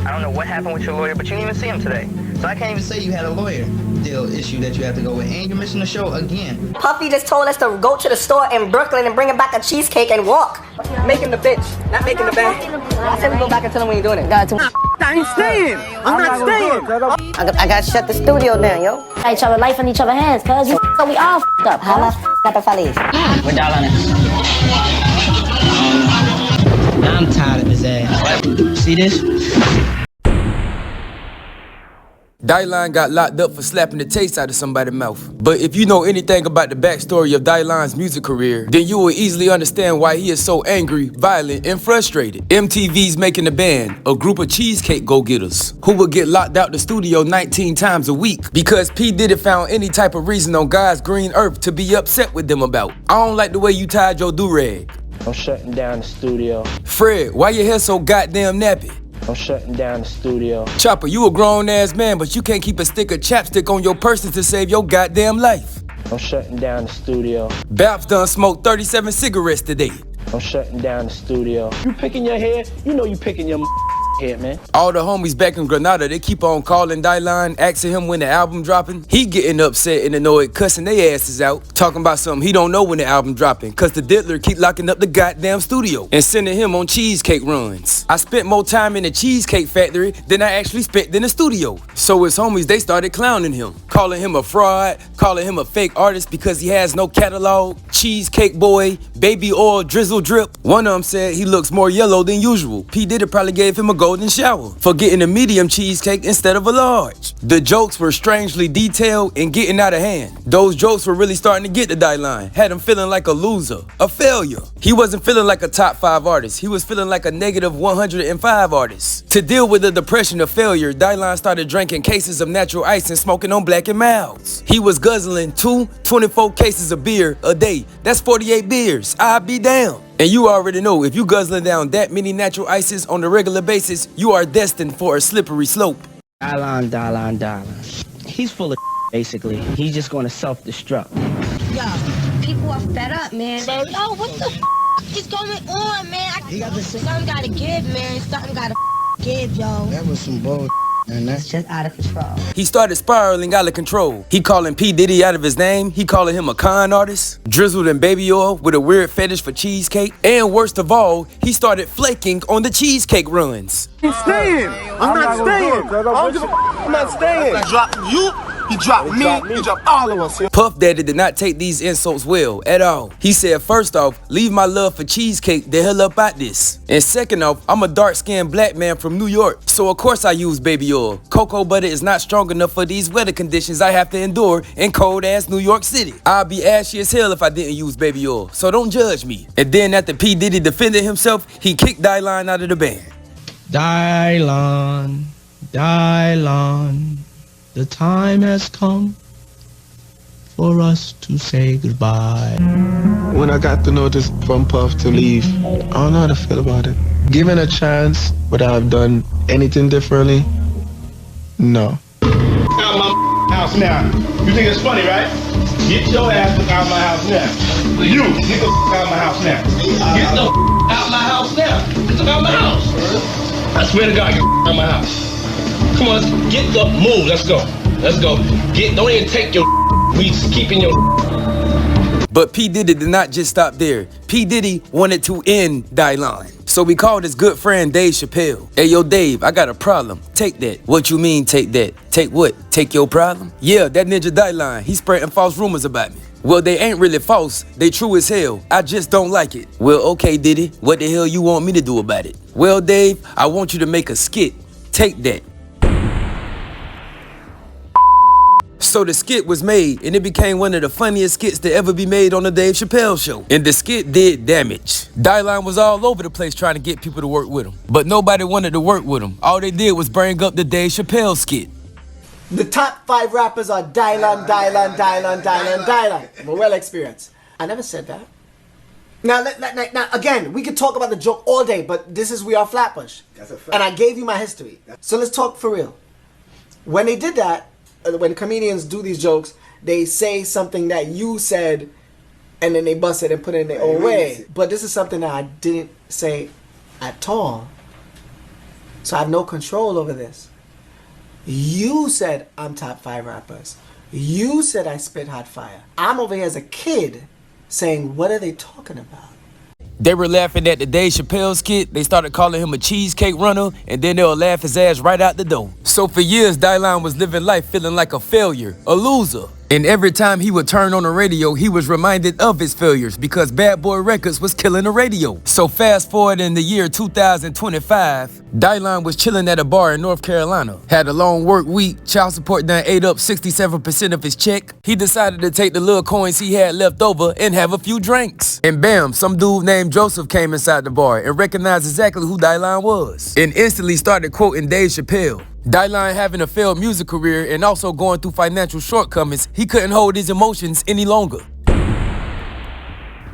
I don't know what happened with your lawyer, but you didn't even see him today. So I can't even say you had a lawyer deal issue that you have to go with. And you're missing the show again. Puffy just told us to go to the store in Brooklyn and bring him back a cheesecake and walk. Making the bitch, not making the band. I said we go back and tell him we ain't doing it. I ain't staying. I'm not staying. I got to shut the studio down, yo. Each other life in each other's hands, cuz you so we all up. How much got the falies? We're dialing it. I'm tired of his ass. See this? Dilinjah got locked up for slapping the taste out of somebody's mouth. But if you know anything about the backstory of Dilinjah's music career, then you will easily understand why he is so angry, violent, and frustrated. MTV's making a band, a group of cheesecake go-getters, who would get locked out the studio 19 times a week because P. Diddy found any type of reason on God's green earth to be upset with them about. I don't like the way you tied your do-rag. I'm shutting down the studio. Fred, why your hair so goddamn nappy? I'm shutting down the studio. Chopper, you a grown-ass man, but you can't keep a stick of chapstick on your person to save your goddamn life. I'm shutting down the studio. Babs done smoked 37 cigarettes today. I'm shutting down the studio. You picking your hair? You know you picking your head, man. All the homies back in Grenada, they keep on calling Dilinjah, asking him when the album dropping. He getting upset and annoyed, cussing their asses out, talking about something he don't know when the album dropping, cause the diddler keep locking up the goddamn studio and sending him on cheesecake runs. I spent more time in the cheesecake factory than I actually spent in the studio. So his homies, they started clowning him, calling him a fraud, calling him a fake artist because he has no catalog, cheesecake boy, baby oil drizzle drip. One of them said he looks more yellow than usual. P. Diddy probably gave him a golden shower for getting a medium cheesecake instead of a large. The jokes were strangely detailed and getting out of hand. Those jokes were really starting to get to Dilinjah, had him feeling like a loser, a failure. He wasn't feeling like a top 5 artist, he was feeling like a negative 105 artist. To deal with the depression of failure, Dilinjah started drinking cases of natural ice and smoking on Black and Milds. He was guzzling 24 cases of beer a day. That's 48 beers. I'd be down. And you already know, if you guzzling down that many natural ices on a regular basis, you are destined for a slippery slope. Dilinjah. He's full of basically. He's just going to self-destruct. Yo, people are fed up, man. Yo, what the is going on, man? Something gotta give, man. Something gotta give, yo. That was some bull. And that's just out of control. He started spiraling out of control. He calling P. Diddy out of his name. He calling him a con artist, drizzled in baby oil with a weird fetish for cheesecake. And worst of all, he started flaking on the cheesecake runs. I'm staying. I'm not staying. I'm not staying. He dropped you. He dropped me. He dropped all of us. Puff Daddy did not take these insults well at all. He said, first off, leave my love for cheesecake the hell up out this. And second off, I'm a dark-skinned black man from New York, so of course I use baby oil. Cocoa butter is not strong enough for these weather conditions I have to endure in cold-ass New York City. I'd be ashy as hell if I didn't use baby oil, so don't judge me. And then after P. Diddy defended himself, he kicked Dilinjah out of the band. Dilinjah, the time has come for us to say goodbye. When I got the notice from Puff to leave, I don't know how to feel about it. Given a chance, would I have done anything differently? No. Out my house now. You think it's funny, right? Get your ass out of my house now. You, get the out of my house now. Get the out of my house now. Get the out of my house. I swear to God, get out of my house. Come on, let's get the move. Let's go. Let's go. Don't even take your. We keeping your. But P. Diddy did not just stop there. P. Diddy wanted to end Dilinjah. So we called his good friend Dave Chappelle. Hey, yo, Dave, I got a problem. Take that. What you mean, take that? Take what? Take your problem? Yeah, that ninja Dilinjah. He's spreading false rumors about me. Well, they ain't really false. They true as hell. I just don't like it. Well, okay, Diddy. What the hell you want me to do about it? Well, Dave, I want you to make a skit. Take that. So the skit was made, and it became one of the funniest skits to ever be made on the Dave Chappelle show. And the skit did damage. Dilinjah was all over the place trying to get people to work with him. But nobody wanted to work with him. All they did was bring up the Dave Chappelle skit. The top 5 rappers are Dilinjah. I'm well experienced. I never said that. Now, again, we could talk about the joke all day, but this is We Are Flatbush. That's a fact. And I gave you my history. So let's talk for real. When they did that, when comedians do these jokes, they say something that you said, and then they bust it and put it in their own way. But this is something that I didn't say at all. So I have no control over this. You said I'm top 5 rappers. You said I spit hot fire. I'm over here as a kid saying, what are they talking about? They were laughing at the Dave Chappelle skit. They started calling him a cheesecake runner, and then they'll laugh his ass right out the door. So for years, Dilinjah was living life feeling like a failure, a loser. And every time he would turn on the radio, he was reminded of his failures because Bad Boy Records was killing the radio. So fast forward in the year 2025, Dilinjah was chilling at a bar in North Carolina. Had a long work week, child support done ate up 67% of his check. He decided to take the little coins he had left over and have a few drinks. And bam, some dude named Joseph came inside the bar and recognized exactly who Dilinjah was. And instantly started quoting Dave Chappelle. Dilinjah having a failed music career and also going through financial shortcomings, he couldn't hold his emotions any longer.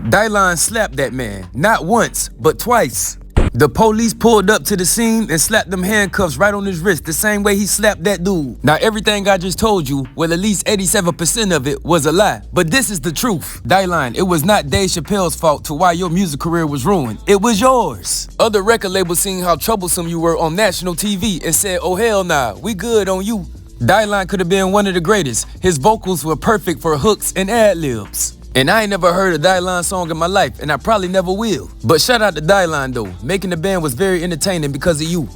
Dilinjah slapped that man, not once, but twice. The police pulled up to the scene and slapped them handcuffs right on his wrist the same way he slapped that dude. Now everything I just told you, well at least 87% of it was a lie. But this is the truth. Dilinjah, it was not Dave Chappelle's fault to why your music career was ruined. It was yours. Other record labels seen how troublesome you were on national TV and said, oh hell nah, we good on you. Dilinjah could have been one of the greatest. His vocals were perfect for hooks and ad-libs. And I ain't never heard a Dilinjah song in my life, and I probably never will. But shout out to Dilinjah though. Making the band was very entertaining because of you.